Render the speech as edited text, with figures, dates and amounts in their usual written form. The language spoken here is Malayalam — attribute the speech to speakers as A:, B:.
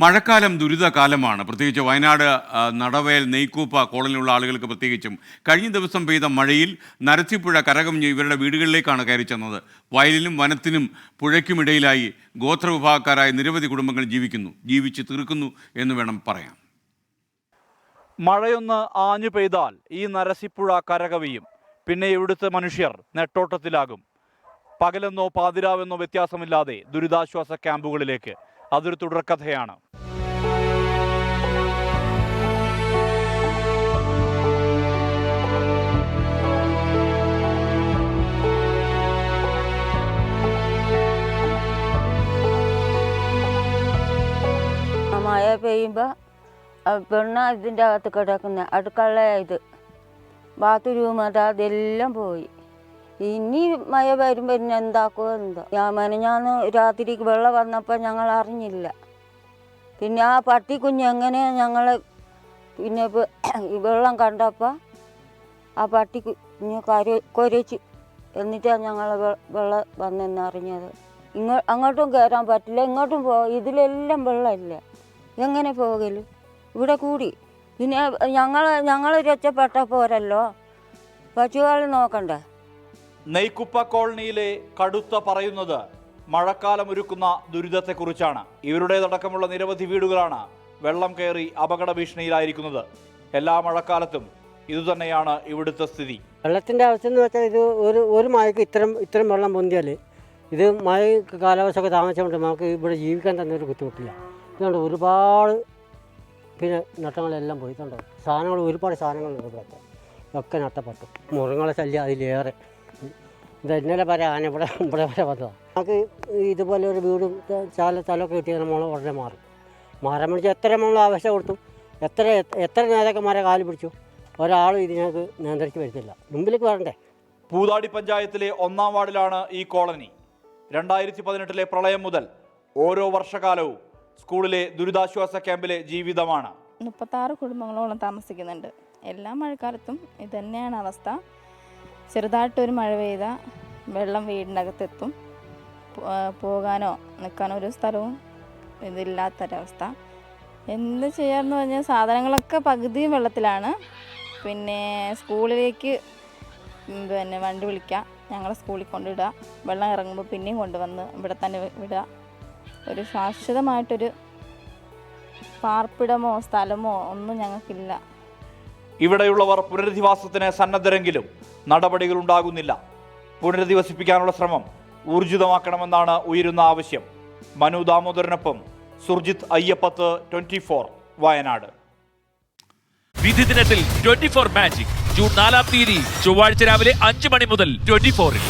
A: മഴക്കാലം ദുരിതകാലമാണ്. പ്രത്യേകിച്ച് വയനാട് നടവേൽ നെയ്ക്കൂപ്പ കോളനിയിലുള്ള ആളുകൾക്ക് പ്രത്യേകിച്ചും. കഴിഞ്ഞ ദിവസം പെയ്ത മഴയിൽ നരസിപ്പുഴ കരകവിഞ്ഞ് ഇവരുടെ വീടുകളിലേക്കാണ് കയറി ചെന്നത്. വയലിനും വനത്തിനും പുഴയ്ക്കുമിടയിലായി ഗോത്രവിഭാഗക്കാരായ നിരവധി കുടുംബങ്ങൾ ജീവിച്ചു തീർക്കുന്നു എന്ന് വേണം പറയാൻ.
B: മഴയൊന്ന് ആഞ്ഞു പെയ്താൽ ഈ നരസിപ്പുഴ കരകവിയും. പിന്നെ ഇവിടുത്തെ മനുഷ്യർ നെട്ടോട്ടത്തിലാകും. പകലെന്നോ പാതിരാവെന്നോ വ്യത്യാസമില്ലാതെ ദുരിതാശ്വാസ ക്യാമ്പുകളിലേക്ക്. അതൊരു തുടർക്കഥയാണ്.
C: മഴ പെയ്യുമ്പോൾ പെണ്ണ ഇതിൻ്റെ അകത്ത് കിടക്കുന്ന അടുക്കള ഇത് ബാത്റൂം അതെല്ലാം പോയി. ഇനി മഴ വരുമ്പോൾ പിന്നെ എന്താക്കുമോ എന്തോ. ഞാൻ രാത്രിക്ക് വെള്ളം വന്നപ്പോൾ ഞങ്ങൾ അറിഞ്ഞില്ല. പിന്നെ ആ പട്ടിക്കുഞ്ഞ് എങ്ങനെ ഞങ്ങൾ പിന്നെ വെള്ളം കണ്ടപ്പോൾ ആ പട്ടിക്കുഞ്ഞ് കുരച്ചു. എന്നിട്ടാണ് ഞങ്ങൾ വെള്ളം വന്നെന്ന് അറിഞ്ഞത്. അങ്ങോട്ടും കയറാൻ പറ്റില്ല, ഇങ്ങോട്ടും ഇതിലെല്ലാം വെള്ളമില്ല. എങ്ങനെ പോകല്? ഇവിടെ കൂടി. പിന്നെ ഞങ്ങൾ രക്ഷപ്പെട്ട പോരല്ലോ, പശുകൾ നോക്കണ്ടേ.
B: നെയ്ക്കുപ്പ കോളനിയിലെ കടുത്ത പറയുന്നത് മഴക്കാലം ഒരുക്കുന്ന ദുരിതത്തെക്കുറിച്ചാണ്. ഇവരുടേതടക്കമുള്ള നിരവധി വീടുകളാണ് വെള്ളം കയറി അപകട ഭീഷണിയിലായിരിക്കുന്നത്. എല്ലാ മഴക്കാലത്തും ഇതുതന്നെയാണ് ഇവിടുത്തെ സ്ഥിതി.
D: വെള്ളത്തിൻ്റെ അവസ്ഥ എന്ന് വെച്ചാൽ ഇത് ഒരു മഴയ്ക്ക് ഇത്രയും വെള്ളം പൊന്തിയാൽ ഇത് മഴ കാലാവസ്ഥയൊക്കെ താമസിച്ചുകൊണ്ട് നമുക്ക് ഇവിടെ ജീവിക്കാൻ തന്നെ ഒരു ബുദ്ധിമുട്ടില്ല. ഇതുകൊണ്ട് ഒരുപാട് പിന്നെ നഷ്ടങ്ങളെല്ലാം പോയി. ഇതുണ്ടോ ഒരുപാട് സാധനങ്ങളുണ്ട് ഇവിടെയൊക്കെ, ഒക്കെ നഷ്ടപ്പെട്ടു. മൃഗങ്ങളെ ശല്യം അതിലേറെ. ഇത് ഇന്നലെ വരെ ആന ഇവിടെ വരെ വന്നതാണ്. നമുക്ക് ഇതുപോലെ ഒരു വീടും സ്ഥലമൊക്കെ കിട്ടിയാൽ നമ്മൾ ഉടനെ മാറാൻ പിടിച്ച് എത്ര നമ്മൾ ആവശ്യം കൊടുത്തു, എത്ര നേതാക്കന്മാരെ കാല് പിടിച്ചു, ഒരാളും ഇത് ഞങ്ങൾക്ക് നിയന്ത്രിച്ച് വരുത്തില്ല. മുമ്പിലേക്ക് വരണ്ടേ.
B: പൂതാടി പഞ്ചായത്തിലെ 1-ാം വാർഡിലാണ് ഈ കോളനി. 2018 പ്രളയം മുതൽ ഓരോ വർഷകാലവും സ്കൂളിലെ ദുരിതാശ്വാസ ക്യാമ്പിലെ ജീവിതമാണ്.
E: 36 കുടുംബങ്ങളോളം താമസിക്കുന്നുണ്ട്. എല്ലാ മഴക്കാലത്തും ഇതുതന്നെയാണ് അവസ്ഥ. ചെറുതായിട്ടൊരു മഴ പെയ്താൽ വെള്ളം വീടിനകത്തെത്തും. പോകാനോ നിൽക്കാനോ ഒരു സ്ഥലവും ഇതില്ലാത്തൊരവസ്ഥ. എന്ത് ചെയ്യാമെന്ന് പറഞ്ഞാൽ സാധനങ്ങളൊക്കെ പകുതിയും വെള്ളത്തിലാണ്. പിന്നെ സ്കൂളിലേക്ക് വണ്ടി വിളിക്കാം, ഞങ്ങളെ സ്കൂളിൽ കൊണ്ടിടുക. വെള്ളം ഇറങ്ങുമ്പോൾ പിന്നെയും കൊണ്ടുവന്ന് ഇവിടെ തന്നെ വിടുക. ഒരു ശാശ്വതമായിട്ടൊരു പാർപ്പിടമോ സ്ഥലമോ ഒന്നും ഞങ്ങൾക്കില്ല.
B: ഇവിടെയുള്ളവർ പുനരധിവാസത്തിന് സന്നദ്ധരെങ്കിലും നടപടികൾ ഉണ്ടാകുന്നില്ല. പുനരധിവസിപ്പിക്കാനുള്ള ശ്രമം ഊർജിതമാക്കണമെന്നാണ് ഉയരുന്ന ആവശ്യം. മനു ദാമോദരനൊപ്പം സുർജിത് അയ്യപ്പത്ത്, 24 വയനാട്.
F: വിധി ദിനത്തിൽ 24 മാജിക് ജൂൺ 4 ചൊവ്വാഴ്ച രാവിലെ 5 മണി മുതൽ 24-ൽ.